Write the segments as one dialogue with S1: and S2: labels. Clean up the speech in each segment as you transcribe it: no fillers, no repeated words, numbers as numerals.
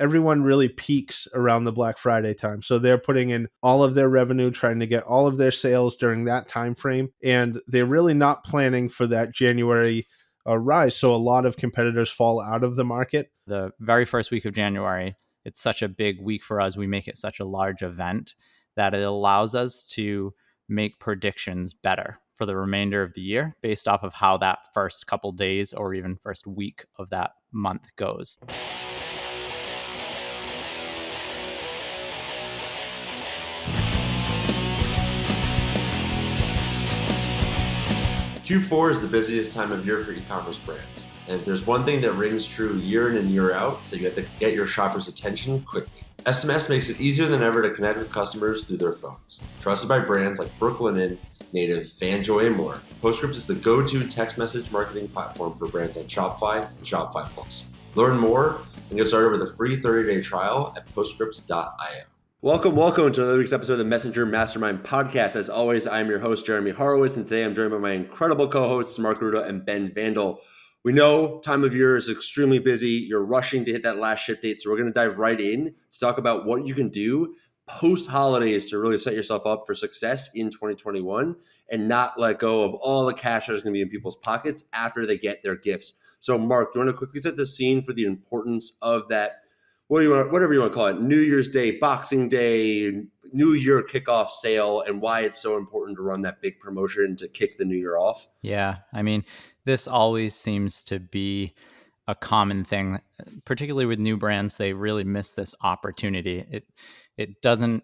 S1: everyone really peaks around the Black Friday time. So they're putting in all of their revenue, trying to get all of their sales during that time frame. And they're really not planning for that January rise. So a lot of competitors fall out of the market.
S2: The very first week of January, it's such a big week for us. We make it such a large event that it allows us to make predictions better for the remainder of the year based off of how that first couple days or even first week of that month goes.
S3: Q4 is the busiest time of year for e-commerce brands. And if there's one thing that rings true year in and year out, so you have to get your shoppers' attention quickly. SMS makes it easier than ever to connect with customers through their phones. Trusted by brands like Brooklinen, Native, FanJoy, and more, Postscript is the go-to text message marketing platform for brands on Shopify and Shopify Plus. Learn more and get started with a free 30-day trial at postscript.io. Welcome to another week's episode of the Messenger Mastermind podcast. As always, I'm your host, Jeremy Horowitz, and today I'm joined by my incredible co-hosts, Mark Ruda and Ben Vandal. We know time of year is extremely busy. You're rushing to hit that last ship date, so we're going to dive right in to talk about what you can do post-holidays to really set yourself up for success in 2021 and not let go of all the cash that's going to be in people's pockets after they get their gifts. So, Mark, do you want to quickly set the scene for the importance of that? Whatever you want to call it, New Year's Day, Boxing Day, New Year kickoff sale, and why it's so important to run that big promotion to kick the new year off?
S2: Yeah, I mean, this always seems to be a common thing, particularly with new brands. They really miss this opportunity. It doesn't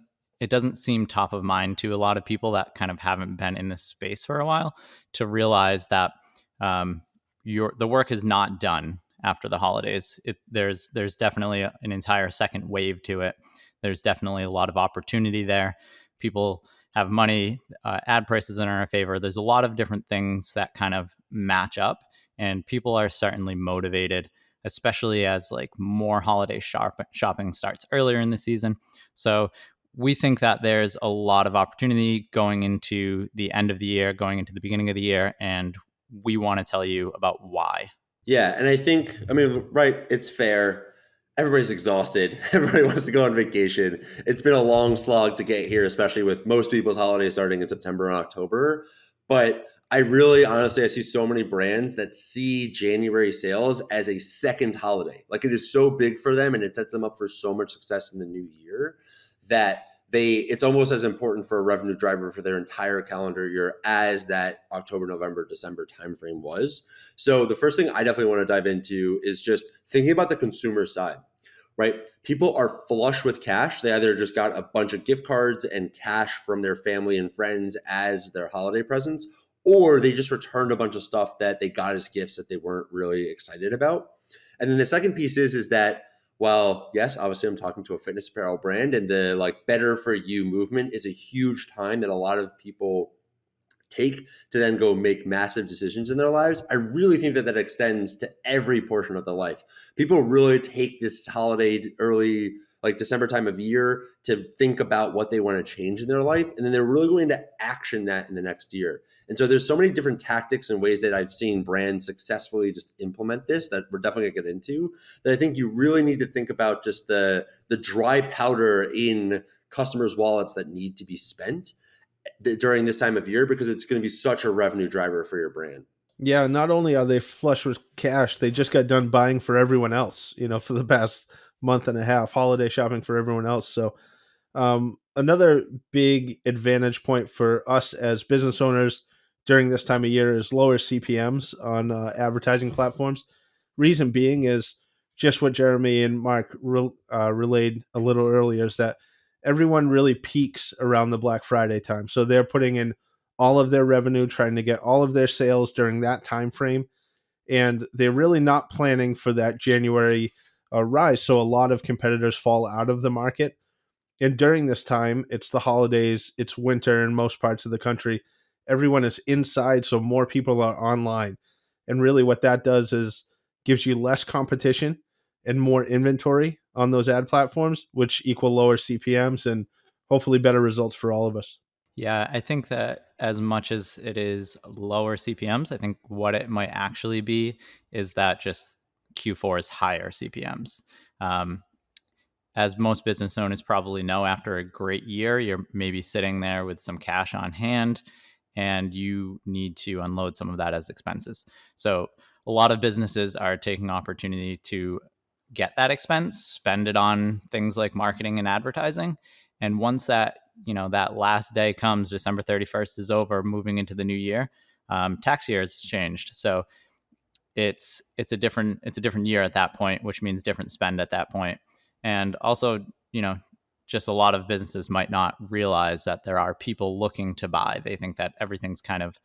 S2: seem top of mind to a lot of people that kind of haven't been in this space for a while to realize that the work is not done after the holidays. There's definitely an entire second wave to it. There's definitely a lot of opportunity there. People have money, ad prices in our favor. There's a lot of different things that kind of match up, and people are certainly motivated, especially as like more holiday shopping starts earlier in the season. So we think that there's a lot of opportunity going into the end of the year, going into the beginning of the year, and we want to tell you about why.
S3: Yeah, and I think, right, it's fair. Everybody's exhausted. Everybody wants to go on vacation. It's been a long slog to get here, especially with most people's holidays starting in September and October. But I see so many brands that see January sales as a second holiday. Like, it is so big for them and it sets them up for so much success in the new year that it's almost as important for a revenue driver for their entire calendar year as that October, November, December timeframe was. So the first thing I definitely want to dive into is just thinking about the consumer side, right? People are flush with cash. They either just got a bunch of gift cards and cash from their family and friends as their holiday presents, or they just returned a bunch of stuff that they got as gifts that they weren't really excited about. And then the second piece is that, well, yes, obviously I'm talking to a fitness apparel brand, and the better for you movement is a huge time that a lot of people take to then go make massive decisions in their lives. I really think that extends to every portion of their life. People really take this holiday early, December time of year, to think about what they want to change in their life. And then they're really going to action that in the next year. And so there's so many different tactics and ways that I've seen brands successfully just implement this that we're definitely going to get into, that I think you really need to think about just the dry powder in customers' wallets that need to be spent during this time of year, because it's going to be such a revenue driver for your brand.
S1: Yeah, not only are they flush with cash, they just got done buying for everyone else, for the past month and a half, holiday shopping for everyone else. So another big advantage point for us as business owners during this time of year is lower CPMs on advertising platforms. Reason being is just what Jeremy and Mark relayed a little earlier, is that everyone really peaks around the Black Friday time. So they're putting in all of their revenue, trying to get all of their sales during that time frame. And they're really not planning for that January rise. So a lot of competitors fall out of the market. And during this time, it's the holidays, it's winter in most parts of the country. Everyone is inside, so more people are online. And really what that does is gives you less competition and more inventory on those ad platforms, which equal lower CPMs and hopefully better results for all of us.
S2: Yeah, I think that as much as it is lower CPMs, I think what it might actually be is that just Q4 is higher CPMs. as most business owners probably know, after a great year, you're maybe sitting there with some cash on hand and you need to unload some of that as expenses. So a lot of businesses are taking opportunity to get that expense, spend it on things like marketing and advertising. And once that, that last day comes, December 31st is over, moving into the new year, tax year has changed. So it's a different year at that point, which means different spend at that point. And also, just a lot of businesses might not realize that there are people looking to buy. They think that everything's kind of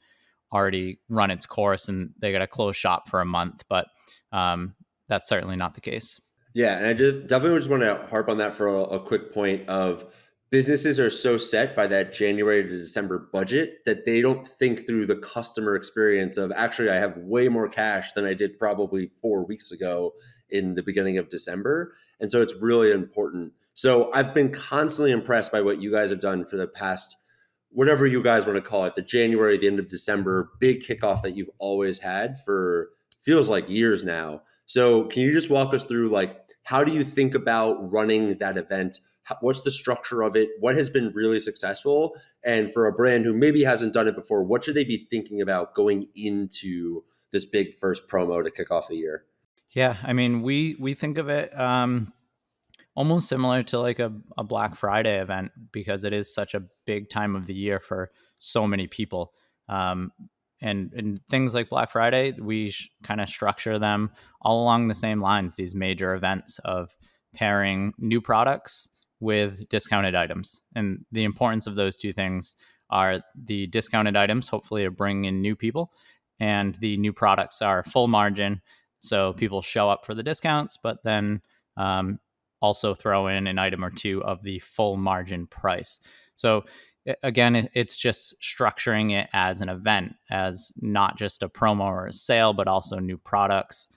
S2: already run its course and they got to close shop for a month, but that's certainly not the case.
S3: Yeah, and I definitely just want to harp on that for a quick point of businesses are so set by that January to December budget that they don't think through the customer experience of actually I have way more cash than I did probably 4 weeks ago in the beginning of December. And so it's really important. So I've been constantly impressed by what you guys have done for the past, whatever you guys want to call it, the January, the end of December, big kickoff that you've always had for feels like years now. So can you just walk us through like, how do you think about running that event? What's the structure of it? What has been really successful? And for a brand who maybe hasn't done it before, what should they be thinking about going into this big first promo to kick off the year?
S2: Yeah, I mean, we think of it almost similar to like a Black Friday event because it is such a big time of the year for so many people. And things like Black Friday, we kind of structure them all along the same lines, these major events of pairing new products with discounted items. And the importance of those two things are the discounted items, hopefully, are bringing in new people, and the new products are full margin. So people show up for the discounts, but then also throw in an item or two of the full margin price. So again, it's just structuring it as an event, as not just a promo or a sale, but also new products.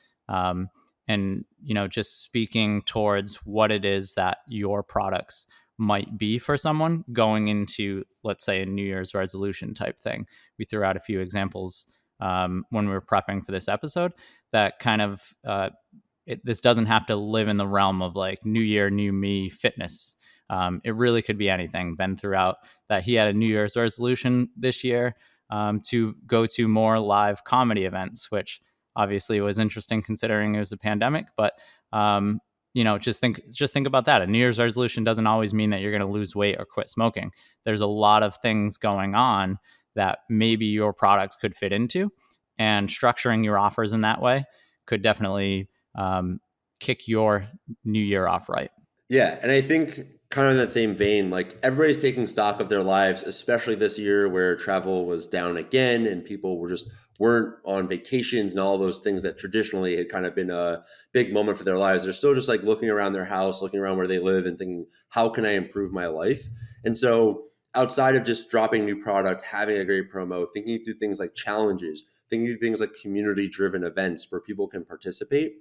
S2: And, just speaking towards what it is that your products might be for someone going into, let's say, a New Year's resolution type thing. We threw out a few examples when we were prepping for this episode that kind of, this doesn't have to live in the realm of like New Year, New Me fitness. It really could be anything. Ben threw out that he had a New Year's resolution this year to go to more live comedy events, which obviously was interesting considering it was a pandemic. But just think about that. A New Year's resolution doesn't always mean that you're going to lose weight or quit smoking. There's a lot of things going on that maybe your products could fit into, and structuring your offers in that way could definitely kick your new year off right.
S3: Yeah, and I think kind of in that same vein, like everybody's taking stock of their lives, especially this year where travel was down again and people weren't on vacations and all those things that traditionally had kind of been a big moment for their lives. They're still just like looking around their house, looking around where they live and thinking, how can I improve my life? And so outside of just dropping new product, having a great promo, thinking through things like challenges, thinking through things like community-driven events where people can participate.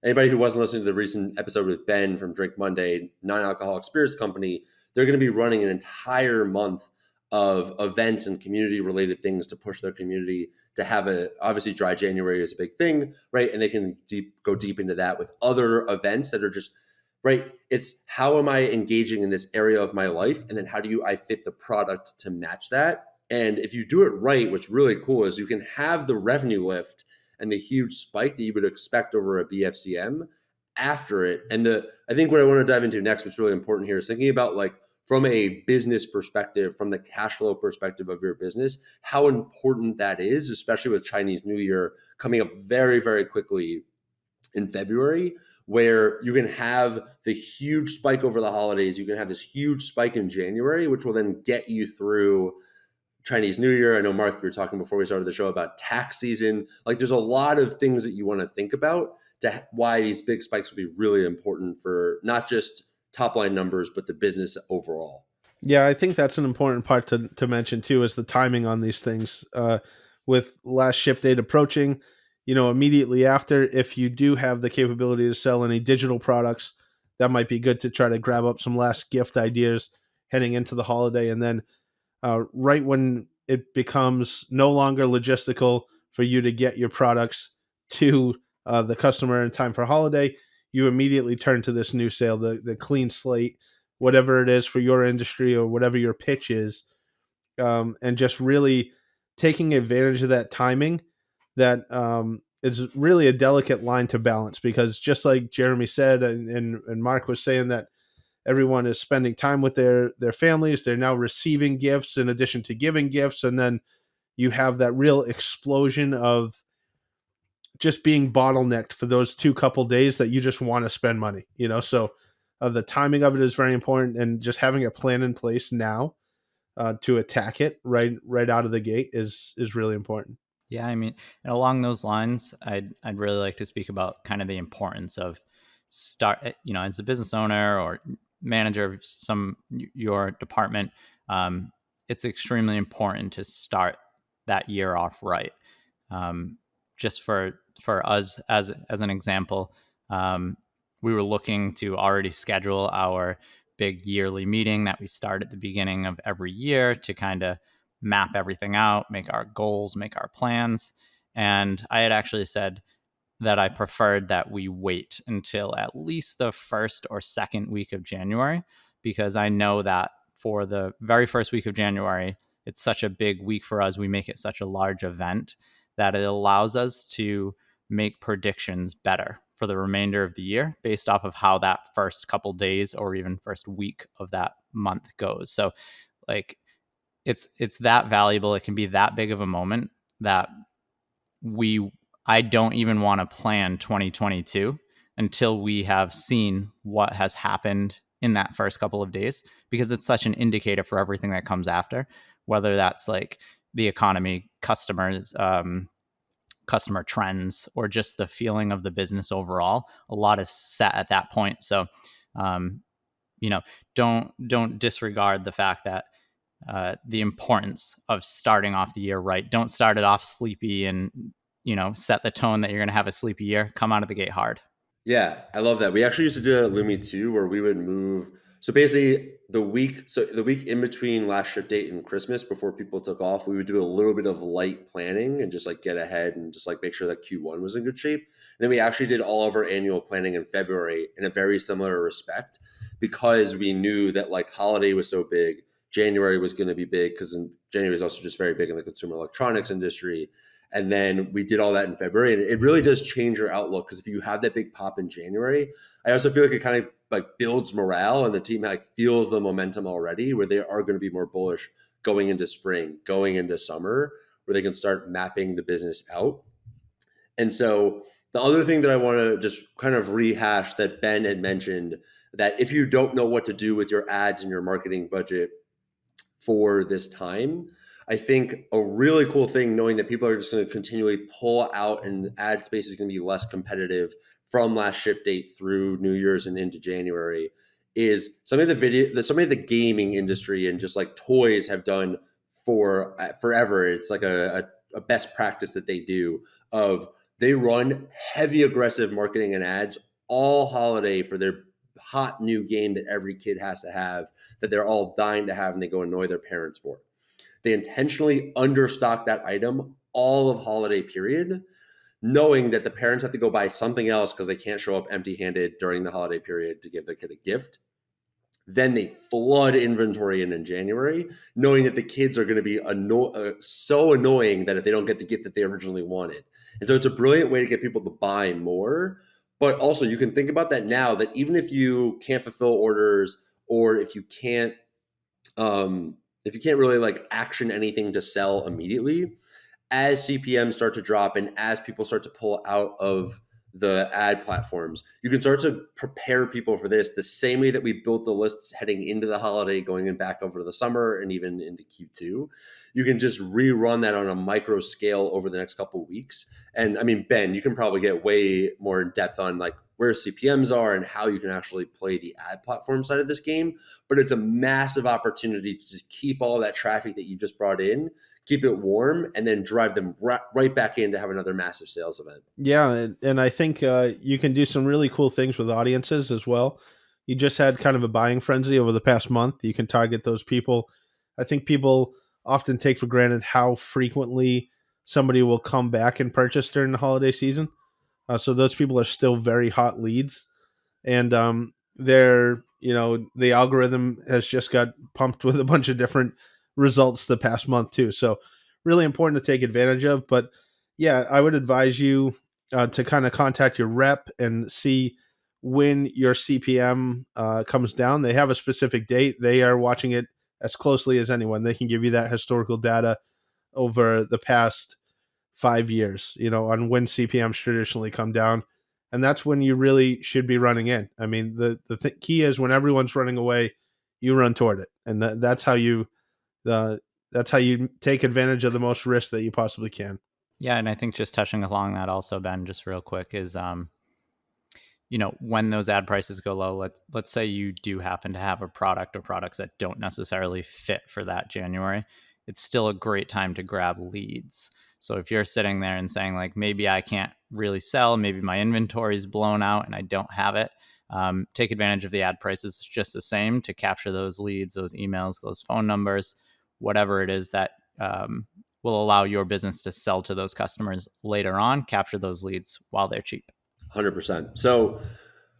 S3: Anybody who wasn't listening to the recent episode with Ben from Drink Monday, non-alcoholic spirits company, they're going to be running an entire month of events and community-related things to push their community to have obviously Dry January is a big thing, right? And they can go deep into that with other events that are just, right? It's how am I engaging in this area of my life? And then how do I fit the product to match that? And if you do it right, what's really cool is you can have the revenue lift and the huge spike that you would expect over a BFCM after it. And I think what I want to dive into next, what's really important here, is thinking about like from a business perspective, from the cash flow perspective of your business, how important that is, especially with Chinese New Year coming up very, very quickly in February, where you can have the huge spike over the holidays. You can have this huge spike in January, which will then get you through Chinese New Year. I know, Mark, we were talking before we started the show about tax season. Like there's a lot of things that you want to think about to why these big spikes would be really important for not just top line numbers, but the business overall.
S1: Yeah, I think that's an important part to mention too, is the timing on these things. With last ship date approaching, immediately after, if you do have the capability to sell any digital products, that might be good to try to grab up some last gift ideas heading into the holiday. And then right when it becomes no longer logistical for you to get your products to the customer in time for holiday, you immediately turn to this new sale, the clean slate, whatever it is for your industry or whatever your pitch is, and just really taking advantage of that timing that is really a delicate line to balance, because just like Jeremy said, and Mark was saying, that everyone is spending time with their families, they're now receiving gifts in addition to giving gifts, and then you have that real explosion of just being bottlenecked for those two couple days that you just want to spend money, so the timing of it is very important, and just having a plan in place now to attack it right out of the gate is really important.
S2: Yeah, I mean, and along those lines, I'd really like to speak about kind of the importance of as a business owner or manager of your department. It's extremely important to start that year off right. Just for us as an example, we were looking to already schedule our big yearly meeting that we start at the beginning of every year to kind of map everything out, make our goals, make our plans. And I had actually said that I preferred that we wait until at least the first or second week of January, because I know that for the very first week of January, it's such a big week for us. We make it such a large event that it allows us to make predictions better for the remainder of the year based off of how that first couple days or even first week of that month goes. So like it's that valuable. It can be that big of a moment that I don't even want to plan 2022 until we have seen what has happened in that first couple of days, because it's such an indicator for everything that comes after, whether that's like the economy, customers, customer trends, or just the feeling of the business overall. A lot is set at that point. So, don't disregard the fact that the importance of starting off the year right. Don't start it off sleepy and set the tone that you're going to have a sleepy year. Come out of the gate hard.
S3: Yeah, I love that. We actually used to do that at Lumi too, where we would move. So basically, the week in between last ship date and Christmas, before people took off, we would do a little bit of light planning and just like get ahead and just like make sure that Q1 was in good shape. And then we actually did all of our annual planning in February in a very similar respect, because we knew that like holiday was so big, January was going to be big, because January is also just very big in the consumer electronics industry. And then we did all that in February, and it really does change your outlook, because if you have that big pop in January, I also feel like it kind of like builds morale, and the team like feels the momentum already, where they are going to be more bullish going into spring, going into summer, where they can start mapping the business out. And so the other thing that I want to just kind of rehash that Ben had mentioned, that if you don't know what to do with your ads and your marketing budget for this time, I think a really cool thing, knowing that people are just going to continually pull out and ad space is going to be less competitive from last ship date through New Year's and into January, is some of the gaming industry and just like toys have done for forever. It's like a best practice that they do, of they run heavy aggressive marketing and ads all holiday for their hot new game that every kid has to have, that they're all dying to have, and they go annoy their parents for. They intentionally understock that item all of holiday period, knowing that the parents have to go buy something else because they can't show up empty-handed during the holiday period to give their kid a gift. Then they flood inventory in January, knowing that the kids are going to be so annoying that if they don't get the gift that they originally wanted. And so it's a brilliant way to get people to buy more. But also you can think about that now, that even if you can't fulfill orders, or if you can't really like action anything to sell immediately, as CPMs start to drop and as people start to pull out of the ad platforms, you can start to prepare people for this the same way that we built the lists heading into the holiday, going in back over the summer and even into Q2. You can just rerun that on a micro scale over the next couple of weeks. And I mean, Ben, you can probably get way more in depth on like where CPMs are and how you can actually play the ad platform side of this game. But it's a massive opportunity to just keep all that traffic that you just brought in, keep it warm, and then drive them right back in to have another massive sales event.
S1: Yeah, and I think you can do some really cool things with audiences as well. You just had kind of a buying frenzy over the past month. You can target those people. I think people often take for granted how frequently somebody will come back and purchase during the holiday season. So those people are still very hot leads. and the algorithm has just got pumped with a bunch of different results the past month too. So really important to take advantage of. But yeah, I would advise you to kind of contact your rep and see when your CPM comes down. They have a specific date. They are watching it as closely as anyone. They can give you that historical data over the past 5 years, on when CPMs traditionally come down. And that's when you really should be running in. I mean, the key is when everyone's running away, you run toward it. And that's how you take advantage of the most risk that you possibly can.
S2: Yeah, and I think just touching along that also, Ben, just real quick, is when those ad prices go low, let's say you do happen to have a product or products that don't necessarily fit for that January, it's still a great time to grab leads. So if you're sitting there and saying like, maybe I can't really sell, maybe my inventory is blown out and I don't have it, take advantage of the ad prices just the same to capture those leads, those emails, those phone numbers, whatever it is that will allow your business to sell to those customers later on, capture those leads while they're cheap.
S3: 100%. So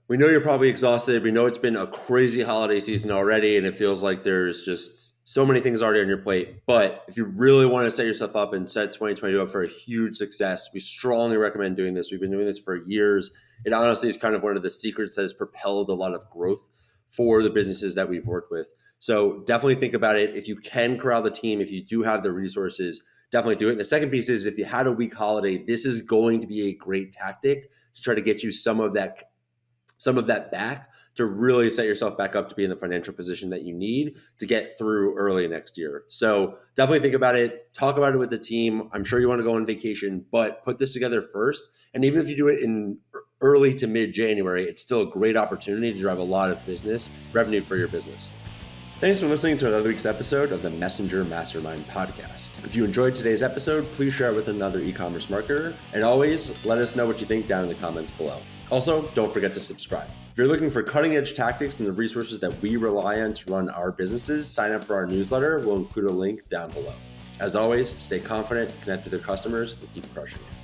S3: we know you're probably exhausted. We know it's been a crazy holiday season already, and it feels like there's just so many things already on your plate. But if you really want to set yourself up and set 2022 up for a huge success, we strongly recommend doing this. We've been doing this for years. It honestly is kind of one of the secrets that has propelled a lot of growth for the businesses that we've worked with. So definitely think about it. If you can corral the team, if you do have the resources, definitely do it. And the second piece is if you had a weak holiday, this is going to be a great tactic to try to get you some of that back to really set yourself back up to be in the financial position that you need to get through early next year. So definitely think about it, talk about it with the team. I'm sure you want to go on vacation, but put this together first. And even if you do it in early to mid-January, it's still a great opportunity to drive a lot of business revenue for your business. Thanks for listening to another week's episode of the Messenger Mastermind podcast. If you enjoyed today's episode, please share it with another e-commerce marketer. And always let us know what you think down in the comments below. Also, don't forget to subscribe. If you're looking for cutting edge tactics and the resources that we rely on to run our businesses, sign up for our newsletter. We'll include a link down below. As always, stay confident, connect with your customers, and keep crushing it.